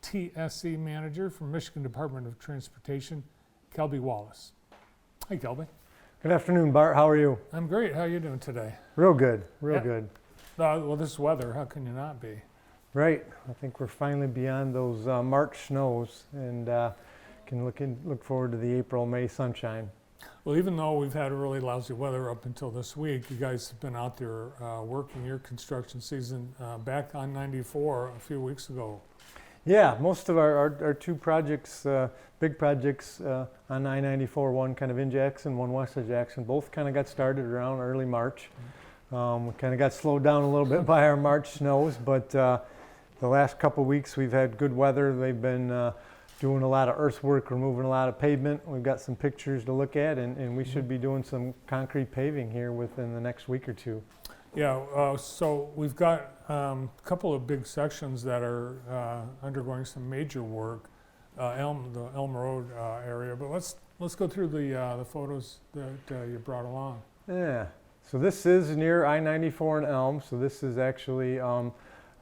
TSE Manager from Michigan Department of Transportation, Kelby Wallace. Hi, Kelby. Good afternoon, Bart. How are you? I'm great. How are you doing today? Real good, real good. Well, this weather, how can you not be? Right. I think we're finally beyond those March snows and can look forward to the April, May sunshine. Well, even though we've had really lousy weather up until this week, you guys have been out there working your construction season back on 94 a few weeks ago. Yeah, most of our two projects, big projects on I-94, one kind of in Jackson, one west of Jackson, both kind of got started around early March. We kind of got slowed down a little bit by our March snows, but the last couple weeks we've had good weather. They've been doing a lot of earthwork, removing a lot of pavement. We've got some pictures to look at, and we should be doing some concrete paving here within the next week or two. Yeah, so we've got a couple of big sections that are undergoing some major work, the Elm Road area. But let's go through the photos that you brought along. Yeah. So this is near I-94 and Elm. So this is actually on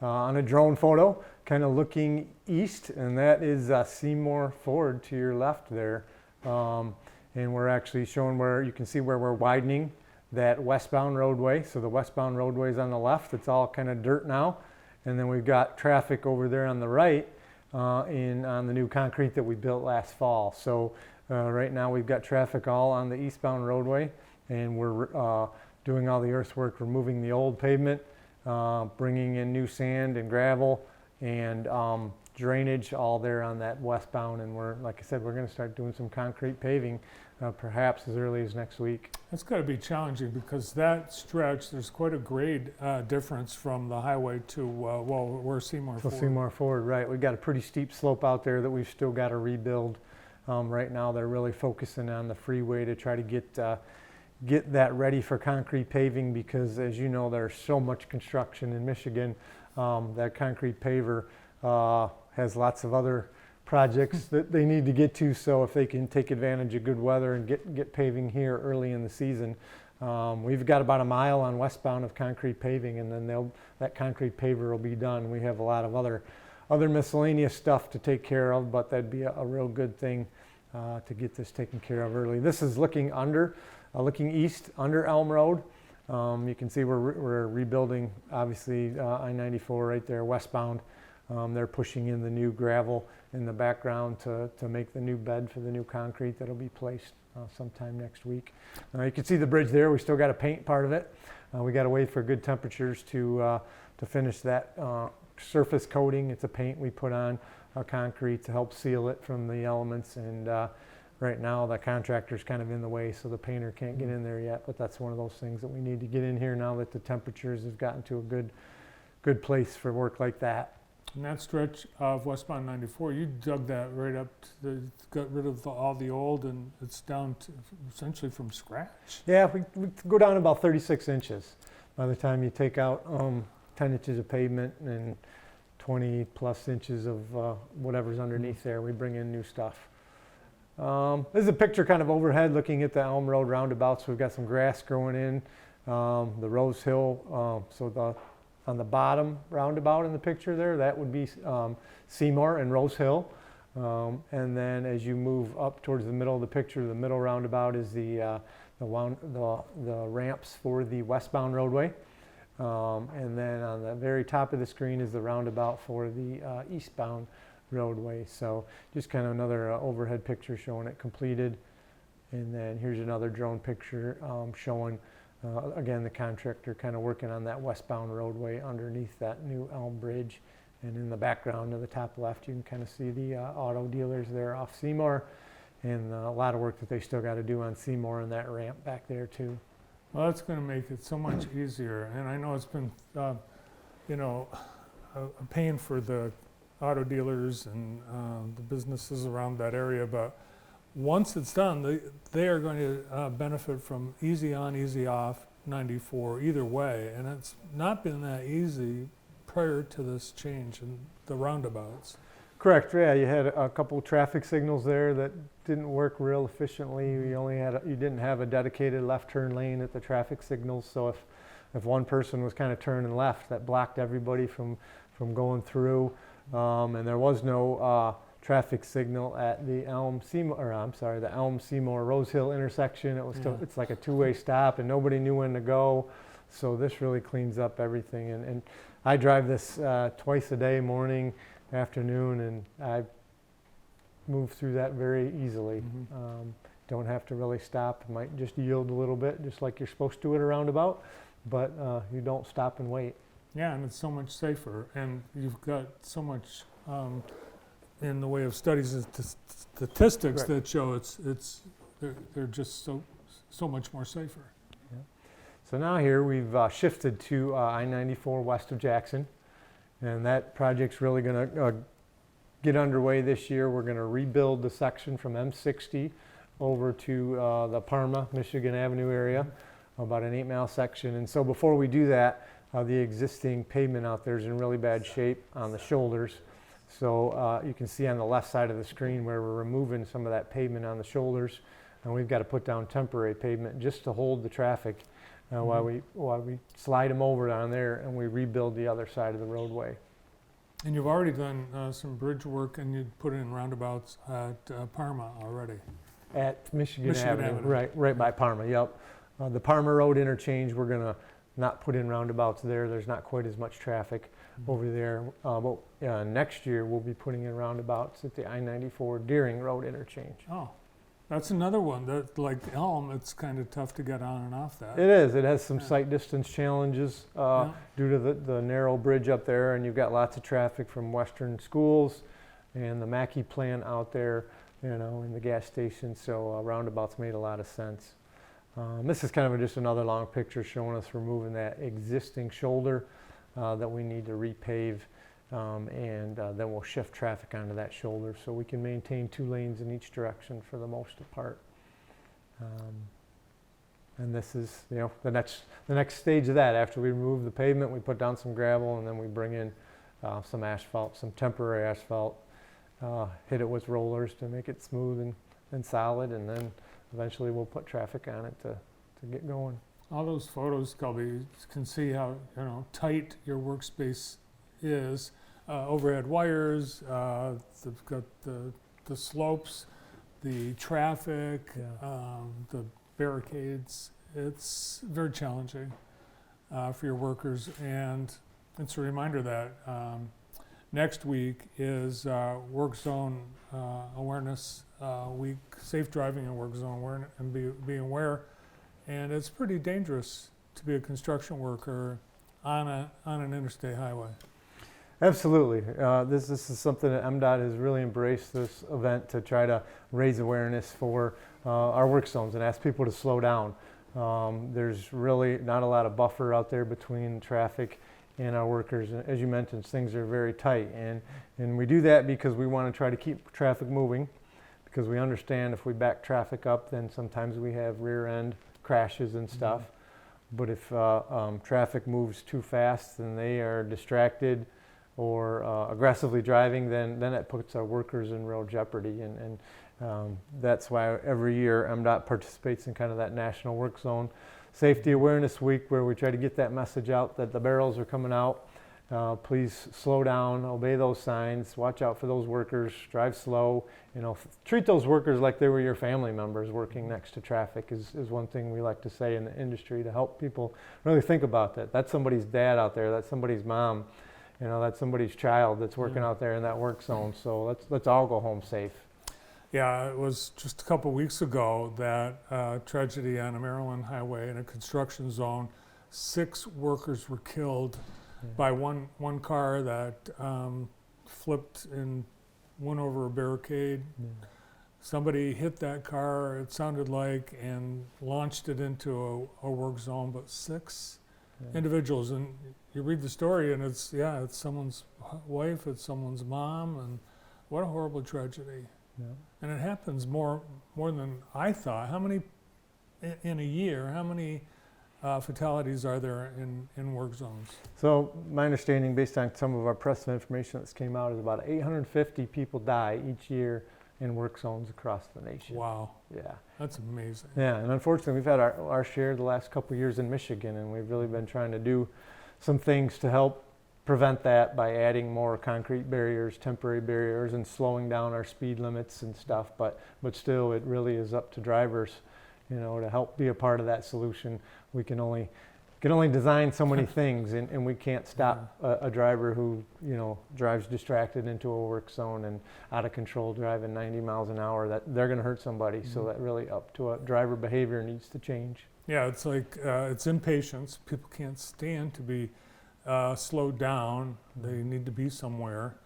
a drone photo, kind of looking east, and that is Seymour Ford to your left there. And we're actually showing where you can see where we're widening that westbound roadway. So the westbound roadway is on the left. It's all kind of dirt now. And then we've got traffic over there on the right on the new concrete that we built last fall. So right now we've got traffic all on the eastbound roadway, and we're doing all the earthwork, removing the old pavement, bringing in new sand and gravel and drainage all there on that westbound. And we're, like I said, we're going to start doing some concrete paving perhaps as early as next week. That's got to be challenging because that stretch, there's quite a grade difference from the highway to, where Seymour Ford. Seymour Ford, right. We've got a pretty steep slope out there that we've still got to rebuild. Right now they're really focusing on the freeway to try to get that ready for concrete paving because, as you know, there's so much construction in Michigan. That concrete paver has lots of other projects that they need to get to, so if they can take advantage of good weather and get paving here early in the season. We've got about a mile on westbound of concrete paving, and then that concrete paver will be done. We have a lot of other miscellaneous stuff to take care of, but that'd be a real good thing to get this taken care of early. This is looking east under Elm Road. You can see we're rebuilding, obviously, I-94 right there westbound. They're pushing in the new gravel in the background to make the new bed for the new concrete that'll be placed sometime next week. You can see the bridge there. We still got to paint part of it. We got to wait for good temperatures to finish that surface coating. It's a paint we put on concrete to help seal it from the elements, and right now the contractor's kind of in the way, so the painter can't get in there yet, but that's one of those things that we need to get in here now that the temperatures have gotten to a good place for work like that. And that stretch of westbound 94, you dug that right up got rid of all the old, and it's down to essentially from scratch. Yeah, we go down about 36 inches by the time you take out 10 inches of pavement and 20 plus inches of whatever's underneath there. We bring in new stuff. This is a picture kind of overhead looking at the Elm Road roundabout. So we've got some grass growing in, the Rose Hill, on the bottom roundabout in the picture there, that would be Seymour and Rose Hill. And then as you move up towards the middle of the picture, the middle roundabout is the ramps for the westbound roadway. And then on the very top of the screen is the roundabout for the eastbound roadway. So just kind of another overhead picture showing it completed. And then here's another drone picture showing again, the contractor kind of working on that westbound roadway underneath that new Elm Bridge. And in the background to the top left, you can kind of see the auto dealers there off Seymour, and a lot of work that they still got to do on Seymour and that ramp back there too. Well, that's going to make it so much easier. And I know it's been, a pain for the auto dealers and the businesses around that area, but once it's done, they are going to benefit from easy on, easy off 94 either way, and it's not been that easy prior to this change in the roundabouts. Correct. Yeah, you had a couple traffic signals there that didn't work real efficiently. You didn't have a dedicated left turn lane at the traffic signals, so if one person was kind of turning left, that blocked everybody from going through. And there was no traffic signal at the Elm Seymour Rose Hill intersection. It was still, it's like a two-way stop, and nobody knew when to go. So this really cleans up everything. And I drive this twice a day, morning, afternoon, and I move through that very easily. Don't have to really stop. Might just yield a little bit, just like you're supposed to at a roundabout, but you don't stop and wait. Yeah, and it's so much safer, and you've got so much in the way of studies and statistics that show they're just so much more safer. Yeah. So now here we've shifted to I-94 west of Jackson, and that project's really going to get underway this year. We're going to rebuild the section from M60 over to the Parma, Michigan Avenue area, about an 8-mile section. And so before we do that, the existing pavement out there is in really bad shape on the shoulders. So you can see on the left side of the screen where we're removing some of that pavement on the shoulders, and we've got to put down temporary pavement just to hold the traffic while we slide them over down there and we rebuild the other side of the roadway. And you've already done some bridge work, and you put in roundabouts at Parma already. At Michigan Avenue. Right by Parma, yep. The Parma Road interchange, we're going to not put in roundabouts there. There's not quite as much traffic over there. But next year, we'll be putting in roundabouts at the I-94 Deering Road interchange. Oh, that's another one that, like Elm, it's kind of tough to get on and off that. It is. It has some sight distance challenges due to the narrow bridge up there, and you've got lots of traffic from Western schools and the Mackey plant out there, in the gas station. So roundabouts made a lot of sense. This is kind of just another long picture showing us removing that existing shoulder that we need to repave, and then we'll shift traffic onto that shoulder so we can maintain 2 lanes in each direction for the most part. And this is, the next stage of that. After we remove the pavement, we put down some gravel, and then we bring in some asphalt, some temporary asphalt, hit it with rollers to make it smooth and solid, and then eventually we'll put traffic on it to get going. All those photos, Kelby, you can see how tight your workspace is. Overhead wires, they've got the slopes, the traffic, the barricades. It's very challenging for your workers, and it's a reminder that next week is Work Zone Awareness Week, Safe Driving and Work Zone Awareness, and being aware. And it's pretty dangerous to be a construction worker on an interstate highway. Absolutely. This is something that MDOT has really embraced, this event, to try to raise awareness for our work zones and ask people to slow down. There's really not a lot of buffer out there between traffic and our workers. And as you mentioned, things are very tight. And we do that because we want to try to keep traffic moving, because we understand if we back traffic up, then sometimes we have rear end crashes and stuff. But if traffic moves too fast and they are distracted or aggressively driving, then it puts our workers in real jeopardy. And that's why every year MDOT participates in kind of that National Work Zone Safety Awareness Week, where we try to get that message out that the barrels are coming out. Please slow down, obey those signs, watch out for those workers, drive slow. Treat those workers like they were your family members working next to traffic is one thing we like to say in the industry to help people really think about that. That's somebody's dad out there, that's somebody's mom, that's somebody's child that's working out there in that work zone. So let's all go home safe. Yeah, it was just a couple weeks ago that tragedy on a Maryland highway in a construction zone. 6 workers were killed by one car that flipped and went over a barricade. Somebody hit that car, it sounded like, and launched it into a work zone, but 6 individuals. And you read the story and it's someone's wife, it's someone's mom, and what a horrible tragedy. And it happens more than I thought. How many in a year, how many fatalities are there in work zones? So my understanding, based on some of our press information that's came out, is about 850 people die each year in work zones across the nation. Wow. Yeah. That's amazing. Yeah, and unfortunately we've had our share the last couple of years in Michigan, and we've really been trying to do some things to help prevent that by adding more concrete barriers, temporary barriers, and slowing down our speed limits and stuff. But still, it really is up to drivers, to help be a part of that solution. We can only design so many things, and we can't stop a driver who, drives distracted into a work zone and out of control driving 90 miles an hour. That they're going to hurt somebody. So that really up to a driver behavior needs to change. Yeah, it's like it's impatience. People can't stand to be slowed down. They need to be somewhere,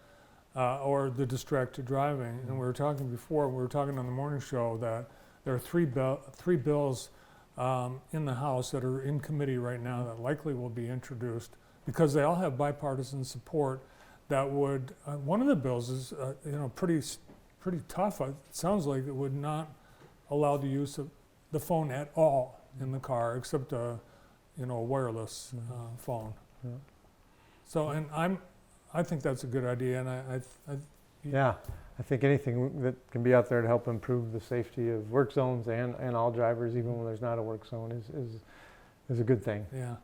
or the distracted driving. And we were talking before. We were talking on the morning show that there are three bills in the House that are in committee right now that likely will be introduced because they all have bipartisan support. That would one of the bills is pretty tough. It sounds like it would not allow the use of the phone at all in the car except a wireless phone. Yeah. So and I think that's a good idea, and I think anything that can be out there to help improve the safety of work zones and all drivers, even when there's not a work zone, is a good thing. Yeah,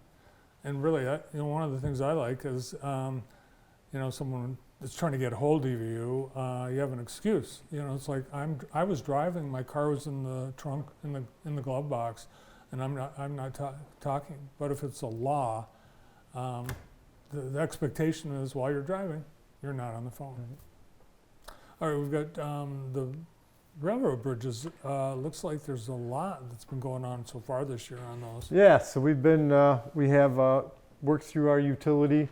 and really, one of the things I like is, someone that's trying to get a hold of you, you have an excuse. It's like I was driving, my car was in the trunk, in the glove box, and I'm not talking. But if it's a law, the expectation is while you're driving, you're not on the phone. Right. All right, we've got the railroad bridges. Looks like there's a lot that's been going on so far this year on those. Yeah, so we have worked through our utility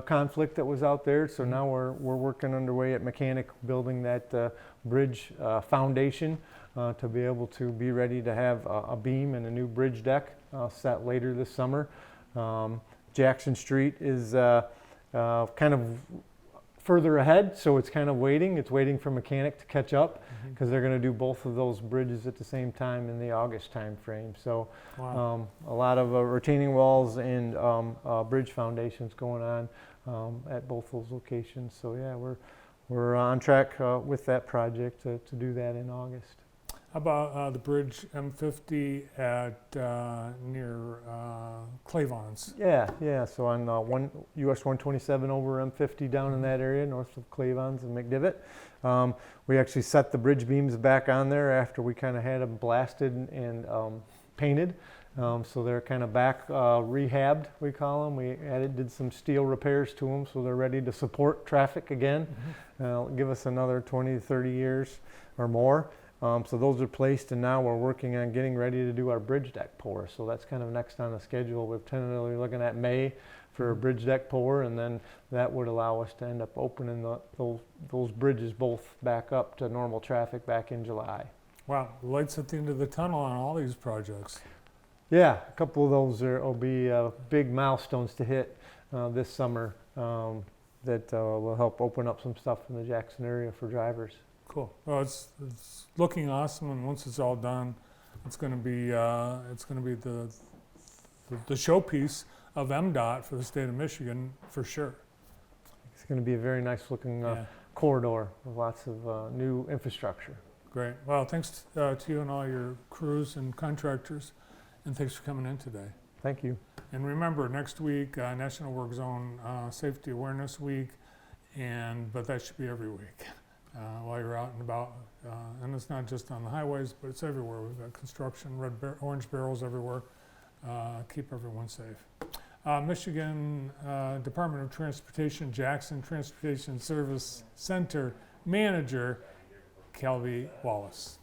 conflict that was out there. So now we're working underway at Mechanic, building that bridge foundation to be able to be ready to have a beam and a new bridge deck set later this summer. Jackson Street is kind of further ahead, so it's kind of waiting. It's waiting for Mechanic to catch up because they're going to do both of those bridges at the same time in the August time frame. So Wow. a lot of retaining walls and bridge foundations going on at both those locations. So yeah, we're on track with that project to do that in August. How about the bridge M50 at near Clavons? Yeah. So on US 127 over M50 down in that area, north of Clavons and McDivitt. We actually set the bridge beams back on there after we kind of had them blasted and painted. So they're kind of back rehabbed, we call them. We did some steel repairs to them so they're ready to support traffic again. Give us another 20 to 30 years or more. So those are placed, and now we're working on getting ready to do our bridge deck pour. So that's kind of next on the schedule. We're tentatively looking at May for a bridge deck pour, and then that would allow us to end up opening those bridges both back up to normal traffic back in July. Wow, lights at the end of the tunnel on all these projects. Yeah, a couple of those will be big milestones to hit this summer that will help open up some stuff in the Jackson area for drivers. Cool. Well, it's looking awesome, and once it's all done, it's going to be the showpiece of MDOT for the state of Michigan for sure. It's going to be a very nice looking corridor with lots of new infrastructure. Great. Well, thanks to you and all your crews and contractors, and thanks for coming in today. Thank you. And remember, next week, National Work Zone Safety Awareness Week, but that should be every week. While you're out and about, and it's not just on the highways, but it's everywhere. We've got construction, orange barrels everywhere. Keep everyone safe. Michigan Department of Transportation, Jackson Transportation Service Center Manager, Kelby Wallace.